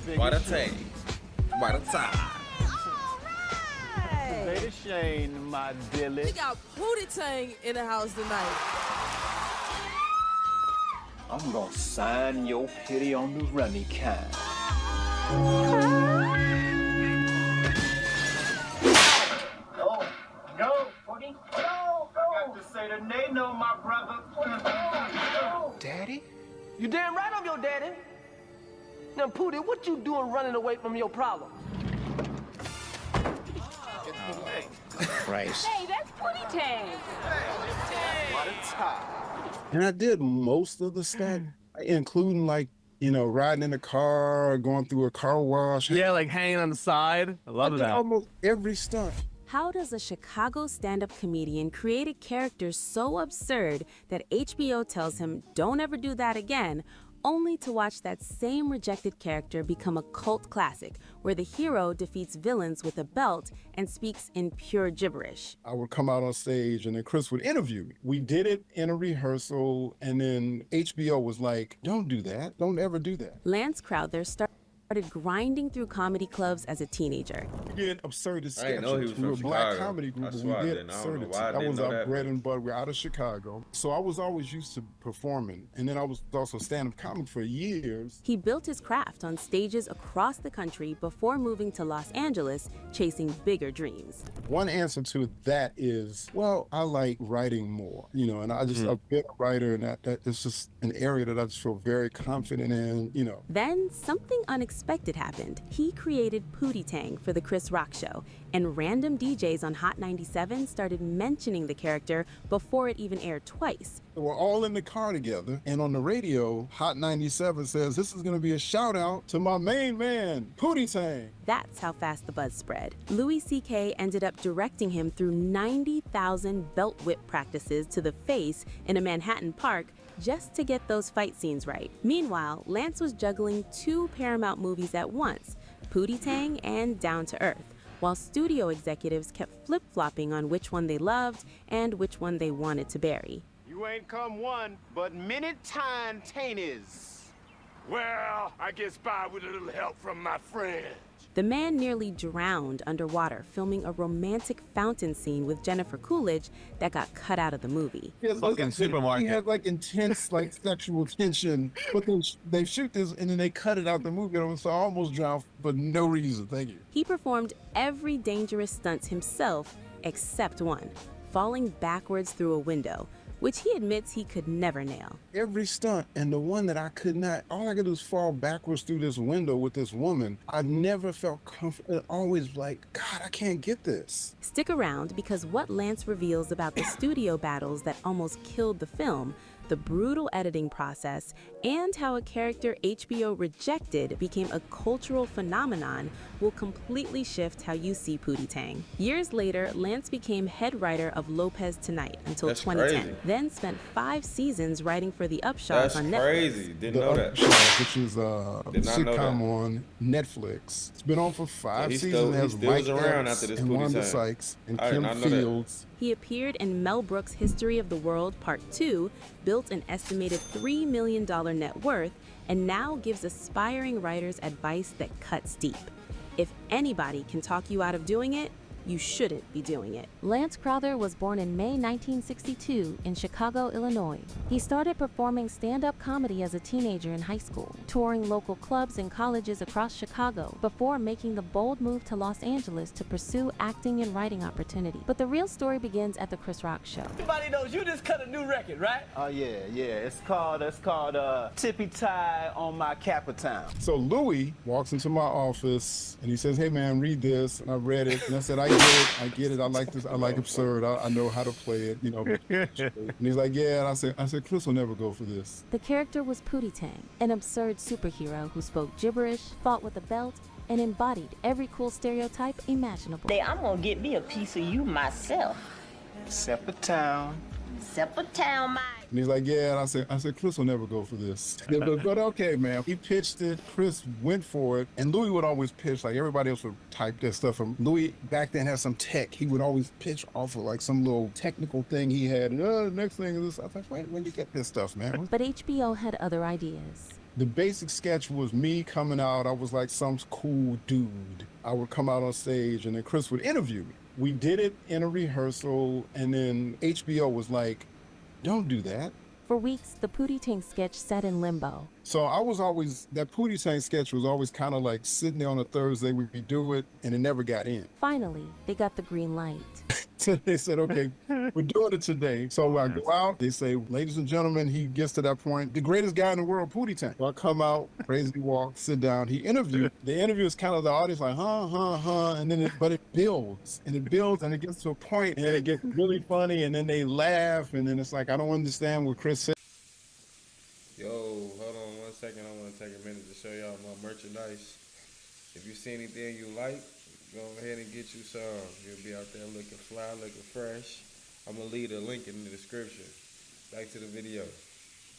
Pootie Tang. Pootie Tang. Today to Shane, my dilly. We got Pootie Tang in the house tonight. I'm gonna sign your pity on the runny kind. Go, Pootie. Go. Got to say the name, no, my brother. Daddy? You damn right I'm your daddy. Now, Pootie, what you doing running away from your problem? Christ. Hey, that's Pootie Tang. What a tie. And I did most of the stuff, including like, riding in a car, going through a car wash. Yeah, like hanging on the side. I love that. Almost every stunt. How does a Chicago stand-up comedian create a character so absurd that HBO tells him, don't ever do that again, only to watch that same rejected character become a cult classic, where the hero defeats villains with a belt and speaks in pure gibberish? I would come out on stage and then Chris would interview me. We did it in a rehearsal and then HBO was like, don't do that. Don't ever do that. Lance Crowther started grinding through comedy clubs as a teenager. We did absurdist I didn't know he sketches. was We were a from black Chicago. comedy group, I but swear I we did didn't. I don't know absurdity. why I That didn't was know our that. bread and butter. We're out of Chicago. So I was always used to performing. And then I was also stand-up comic for years. He built his craft on stages across the country before moving to Los Angeles, chasing bigger dreams. One answer to that is, well, I like writing more, and I've been a writer, and that it's just an area that I just feel very confident in. Then something unexpected happened. He created Pootie Tang for the Chris Rock Show, and random DJs on Hot 97 started mentioning the character before it even aired twice. We're all in the car together, and on the radio, Hot 97 says, this is going to be a shout out to my main man, Pootie Tang. That's how fast the buzz spread. Louis C.K. ended up directing him through 90,000 belt whip practices to the face in a Manhattan park just to get those fight scenes right. Meanwhile, Lance was juggling 2 Paramount movies at once, Pootie Tang and Down to Earth, while studio executives kept flip-flopping on which one they loved and which one they wanted to bury. You ain't come one, but many time tainties. Well, I guess by with a little help from my friend. The man nearly drowned underwater filming a romantic fountain scene with Jennifer Coolidge that got cut out of the movie. Fucking supermarket. He had intense sexual tension, but they shoot this and then they cut it out the movie. So I almost drowned for no reason. Thank you. He performed every dangerous stunt himself except one, falling backwards through a window, which he admits he could never nail. Every stunt, and the one that I could not, all I could do is fall backwards through this window with this woman. I never felt comfortable, always like, God, I can't get this. Stick around, because what Lance reveals about the studio battles that almost killed the film, the brutal editing process, and how a character HBO rejected became a cultural phenomenon will completely shift how you see Pootie Tang. Years later, Lance became head writer of Lopez Tonight until That's 2010, crazy. then spent 5 seasons writing for the Upshaws That's on Netflix. crazy. Didn't know that. Upshaws, which is a Did not know sitcom that. on Netflix. It's been on for 5 he seasons. still- It he has still is Mike around Epps after this and Pootie Wanda Tang. Sykes and I did Kim not know that. Fields. He appeared in Mel Brooks' History of the World Part 2, built an estimated $3 million net worth, and now gives aspiring writers advice that cuts deep. If anybody can talk you out of doing it, you shouldn't be doing it. Lance Crowther was born in May 1962 in Chicago, Illinois. He started performing stand-up comedy as a teenager in high school, touring local clubs and colleges across Chicago before making the bold move to Los Angeles to pursue acting and writing opportunities. But the real story begins at the Chris Rock Show. Everybody knows you just cut a new record, right? Oh yeah. It's called Tippy Tie on my Capitan. So Louis walks into my office and he says, hey man, read this. And I read it and I said, I get it. I like this. I like absurd. I know how to play it, And he's like, yeah. And I said, Chris will never go for this. The character was Pootie Tang, an absurd superhero who spoke gibberish, fought with a belt, and embodied every cool stereotype imaginable. I'm gonna get me a piece of you myself. Separate town. Separate town, Mike. And he's like, yeah. And I said, Chris will never go for this. But okay, man. He pitched it. Chris went for it. And Louis would always pitch, like everybody else would type their stuff. And Louis back then had some tech. He would always pitch off of some little technical thing he had. And the next thing is this. I was like, where'd you get this stuff, man? But HBO had other ideas. The basic sketch was me coming out. I was like some cool dude. I would come out on stage and then Chris would interview me. We did it in a rehearsal and then HBO was like, don't do that. For weeks, the Pootie Tang sketch sat in limbo. So I was always, that Pootie Tang sketch was always kind of like sitting there on a Thursday, we'd do it, and it never got in. Finally, they got the green light. So they said, okay, we're doing it today. So I go out, they say, ladies and gentlemen, he gets to that point, the greatest guy in the world, Pootie Tang. So I come out, crazy walk, sit down, he interviewed. The interview is kind of the audience like, and then but it builds, and it gets to a point, and it gets really funny, and then they laugh, and then it's like, I don't understand what Chris said. Yo, hold on 1 second. I want to take a minute to show y'all my merchandise. If you see anything you like, go ahead and get you some. You'll be out there looking fly, looking fresh. I'm going to leave a link in the description. Back to the video.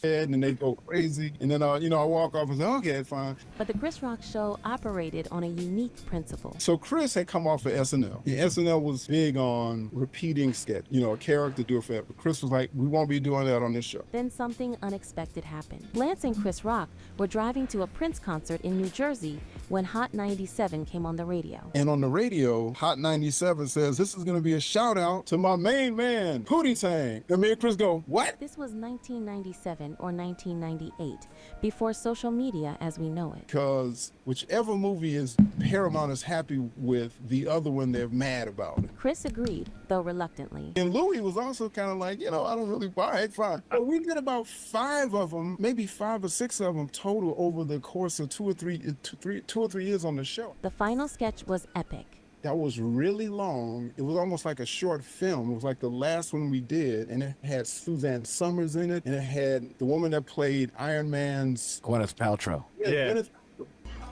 And then they go crazy. And then, I walk off and say, okay, fine. But the Chris Rock show operated on a unique principle. So Chris had come off of SNL. Yeah, SNL was big on repeating sketch, a character do it forever. Chris was like, we won't be doing that on this show. Then something unexpected happened. Lance and Chris Rock were driving to a Prince concert in New Jersey when Hot 97 came on the radio. And on the radio, Hot 97 says, this is going to be a shout out to my main man, Pootie Tang. And me and Chris go, what? This was 1997 or 1998, before social media as we know it. Because whichever movie is Paramount is happy with, the other one they're mad about it. Chris agreed, though reluctantly. And Louis was also kind of like, I don't really buy it, fine. But we did about 5 of them, maybe 5 or 6 of them total over the course of 2 or 3 years on the show. The final sketch was epic. That was really long. It was almost like a short film. It was like the last one we did, and it had Suzanne Summers in it, and it had the woman that played Iron Man's... Gwyneth Paltrow. Yeah. Gwyneth...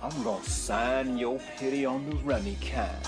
I'm gonna sign your pity on the rummy kind.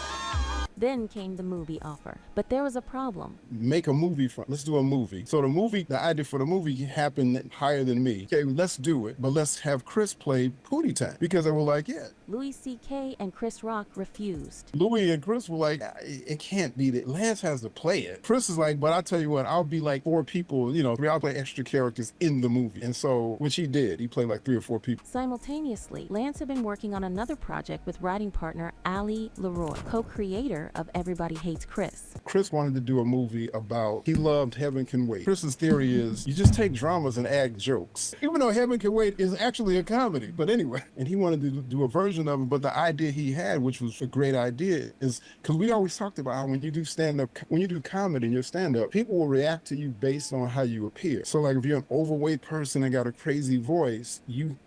Then came the movie offer, but there was a problem. Make a movie let's do a movie. So the idea for the movie happened higher than me. Okay, let's do it, but let's have Chris play Pootie Tang. Because they were like, yeah. Louis C.K. and Chris Rock refused. Louis and Chris were like, it can't be that. Lance has to play it. Chris is like, but I'll tell you what, I'll be like 4 people, 3, I'll play extra characters in the movie. And so, which he did. He played like 3 or 4 people. Simultaneously, Lance had been working on another project with writing partner Ali Leroy, co-creator of Everybody Hates Chris. Chris wanted to do a movie about, he loved Heaven Can Wait. Chris's theory is, you just take dramas and add jokes. Even though Heaven Can Wait is actually a comedy, but anyway. And he wanted to do a version of it, but the idea he had, which was a great idea, is, because we always talked about how when you do stand-up, when you do comedy in your stand-up, people will react to you based on how you appear. So like if you're an overweight person and got a crazy voice,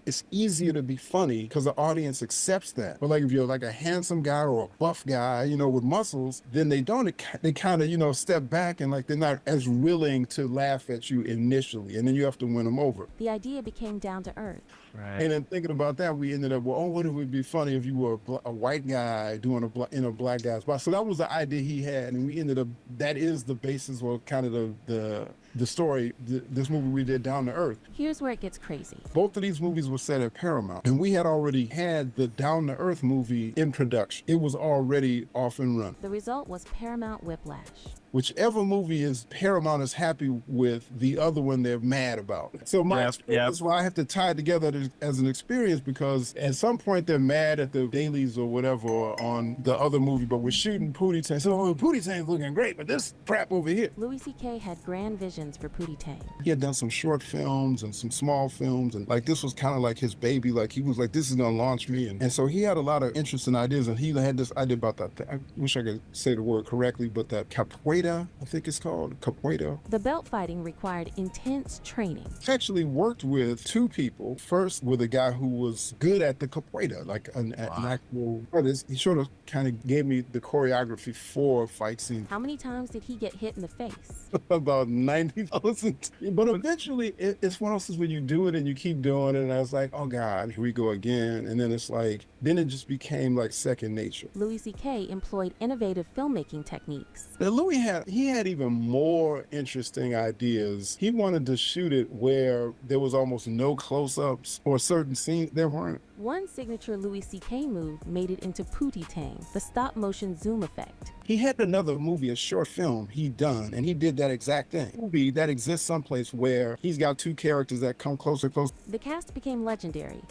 it's easier to be funny because the audience accepts that. But like if you're like a handsome guy or a buff guy, with muscles, then they kind of, step back and like they're not as willing to laugh at you initially. And then you have to win them over. The idea became down to earth. Right. And then thinking about that, we ended up, what it would be funny if you were a white guy doing in a black guy's spot. So that was the idea he had. And we ended up, that is the basis or kind of the story, this movie we did, Down to Earth. Here's where it gets crazy. Both of these movies were set at Paramount, and we had already had the Down to Earth movie in production. It was already off and running. The result was Paramount whiplash. Whichever movie is Paramount is happy with, the other one they're mad about. So that's why I have to tie it together as an experience, because at some point they're mad at the dailies or whatever on the other movie, but we're shooting Pootie Tang. So Pootie Tang's looking great, but this crap over here. Louis C.K. had grand visions for Pootie Tang. He had done some short films and some small films, and like this was kind of like his baby. Like he was like, this is gonna launch me, and so he had a lot of interesting ideas, and he had this idea about that. I wish I could say the word correctly, but that capoeira, I think it's called capoeira. The belt fighting required intense training. I actually worked with 2 people. First with a guy who was good at the capoeira, like an actual artist. He sort of kind of gave me the choreography for fight scenes. How many times did he get hit in the face? About 90,000. But eventually, it's one of those things when you do it and you keep doing it, and I was like, oh God, here we go again. And then it's like, then it just became like second nature. Louis C.K. employed innovative filmmaking techniques. Now, Louis had even more interesting ideas. He wanted to shoot it where there was almost no close-ups or certain scenes there weren't. One signature Louis C.K. move made it into Pootie Tang, the stop-motion zoom effect. He had another movie, a short film he'd done, and he did that exact thing. A movie that exists someplace where he's got two characters that come closer. The cast became legendary.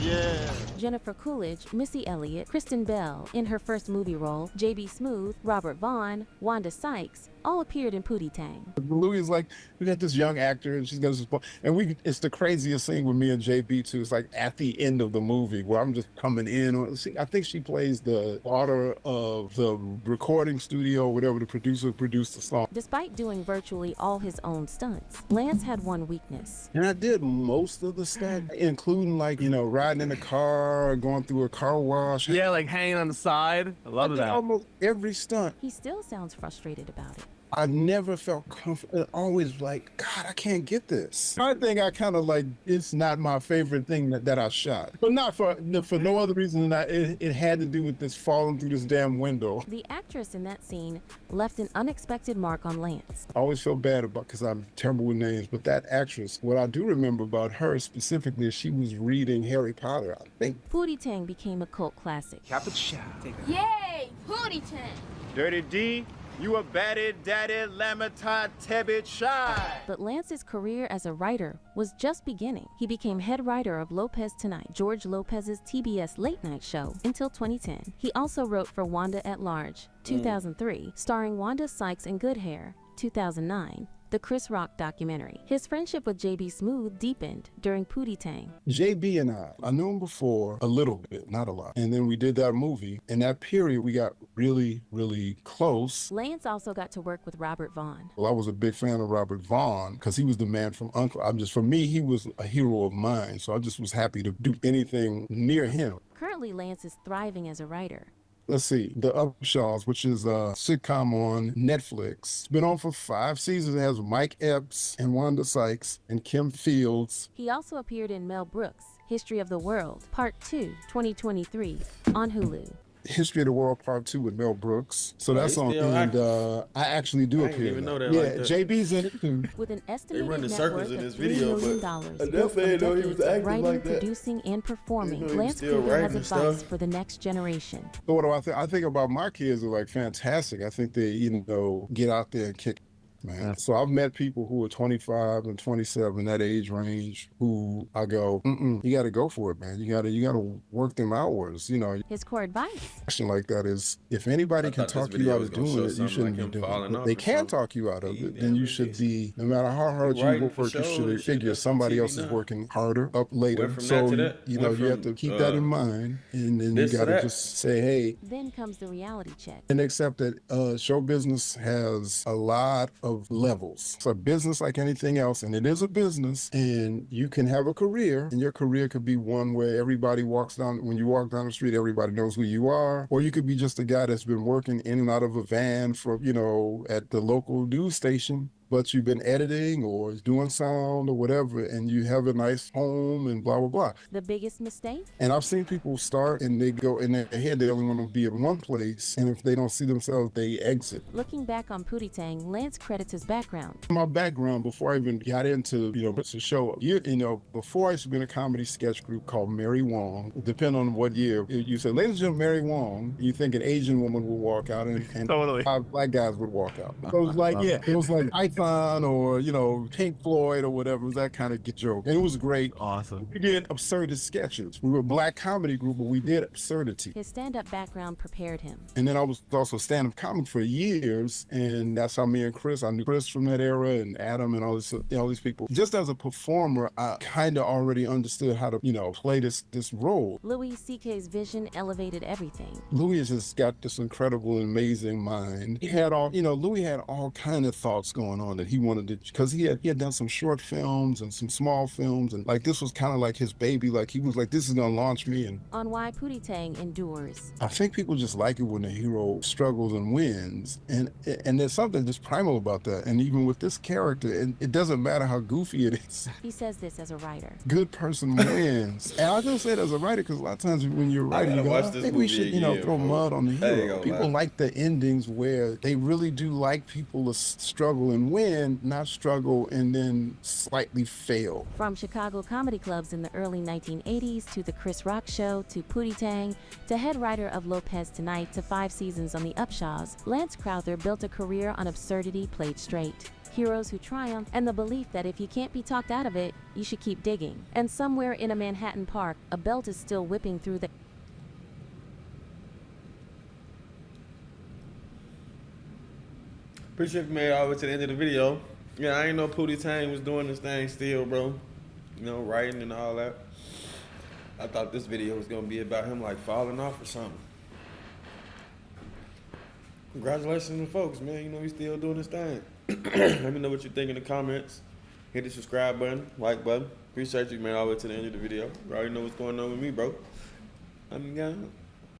Yeah. Jennifer Coolidge, Missy Elliott, Kristen Bell in her first movie role, J.B. Smoove, Robert Vaughn, Wanda Sykes, all appeared in Pootie Tang. Louis is like, we got this young actor and she's got this, and it's the craziest thing with me and JB too. It's like at the end of the movie where I'm just coming in. I think she plays the daughter of the recording studio, whatever the producer produced the song. Despite doing virtually all his own stunts, Lance had one weakness. And I did most of the stunt, including like, riding in a car, going through a car wash. Yeah, like hanging on the side. I love that. Almost every stunt. He still sounds frustrated about it. I never felt comfortable. Always like, God, I can't get this. I think I kind of like, it's not my favorite thing that I shot. But not for no other reason than that it had to do with this falling through this damn window. The actress in that scene left an unexpected mark on Lance. I always feel bad about, because I'm terrible with names, but that actress, what I do remember about her specifically is she was reading Harry Potter, I think. Pootie Tang became a cult classic. Yay, Pootie Tang. Dirty D, you a batty daddy lamata tebit shy. But Lance's career as a writer was just beginning. He became head writer of Lopez Tonight, George Lopez's TBS late night show, until 2010. He also wrote for Wanda at Large, 2003, starring Wanda Sykes in Good Hair, 2009, the Chris Rock documentary. His friendship with J.B. Smoove deepened during Pootie Tang. JB and I knew him before a little bit, not a lot. And then we did that movie. In that period, we got really, really close. Lance also got to work with Robert Vaughn. Well, I was a big fan of Robert Vaughn because he was the man from Uncle. For me, he was a hero of mine. So I just was happy to do anything near him. Currently, Lance is thriving as a writer. Let's see, The Upshaws, which is a sitcom on Netflix. It's been on for 5 seasons. It has Mike Epps and Wanda Sykes and Kim Fields. He also appeared in Mel Brooks' History of the World, Part 2, 2023, on Hulu. History of the World Part 2 with Mel Brooks. So that's on, and I actually do I didn't appear. even know that Yeah, like that. JB's in it too. With an estimated run the net circles worth in of this $3 video, million, but I built definitely from didn't know he was decades of acting writing, like that. producing, and performing, Didn't know he was Lance still Pootie has writing and advice stuff. for the next generation. So what do I think? I think about my kids are like fantastic. I think they, get out there and kick, man. So I've met people who are 25 and 27, that age range, who I go, you got to go for it, man. You got to work them hours. His core advice: Question like that is, if anybody I can thought talk this you video out was of gonna doing show it, you something shouldn't like be him doing falling it. off If they or can something. talk you out of He it, then you damn should is. be, no matter how hard you writing work for for your shows shit, and shit, figure that's on somebody TV else is now. working harder up later. Went from So that to that. you Went have from, to keep that in mind, and then you this to got to that. just say, hey, then comes the reality check. and accept that show business has a lot of levels. It's a business like anything else, and it is a business, and you can have a career, and your career could be one where everybody when you walk down the street, everybody knows who you are, or you could be just a guy that's been working in and out of a van for, at the local news station, but you've been editing or doing sound or whatever, and you have a nice home and blah, blah, blah. The biggest mistake? And I've seen people start and they go in their head, they only want to be in one place. And if they don't see themselves, they exit. Looking back on Pootie Tang, Lance credits his background. My background, before I even got into, it's a show, before I used to be in a comedy sketch group called Mary Wong, depending on what year, you said, ladies and gentlemen, Mary Wong, you think an Asian woman would walk out and Totally. 5 black guys would walk out. So it was like, it was like Python or, Pink Floyd or whatever. It was that kind of joke. And it was great. Awesome. We did absurdist sketches. We were a black comedy group, but we did absurdity. His stand-up background prepared him. And then I was also stand-up comic for years, and that's how me and Chris, I knew Chris from that era, and Adam and all these people. Just as a performer, I kind of already understood how to, play this role. Louis C.K.'s vision elevated everything. Louis has just got this incredible and amazing mind. He had Louis had all kind of thoughts going on that he wanted to, because he had done some short films and some small films, and like this was kind of like his baby. Like he was like, this is gonna launch me. And On why Pootie Tang endures. I think people just like it when the hero struggles and wins, and there's something just primal about that. And even with this character, it doesn't matter how goofy it is. He says this as a writer. Good person wins. And I just say it as a writer because a lot of times when you're writing, you go, I think we should, throw mud on the hero. People like the endings where they really do like people to struggle and win, not struggle and then slightly fail. From Chicago comedy clubs in the early 1980s to The Chris Rock Show to Pootie Tang to head writer of Lopez Tonight to 5 seasons on The Upshaws, Lance Crowther built a career on absurdity played straight. Heroes who triumph, and the belief that if you can't be talked out of it, you should keep digging. And somewhere in a Manhattan park, a belt is still whipping through the... Appreciate you made it all the way to the end of the video. Yeah, I ain't know Pootie Tang was doing this thing still, bro. Writing and all that. I thought this video was gonna be about him like falling off or something. Congratulations to the folks, man. He's still doing his thing. Let me know what you think in the comments. Hit the subscribe button, like button. Appreciate you, man, all the way to the end of the video. You already know what's going on with me, bro. I'm gone.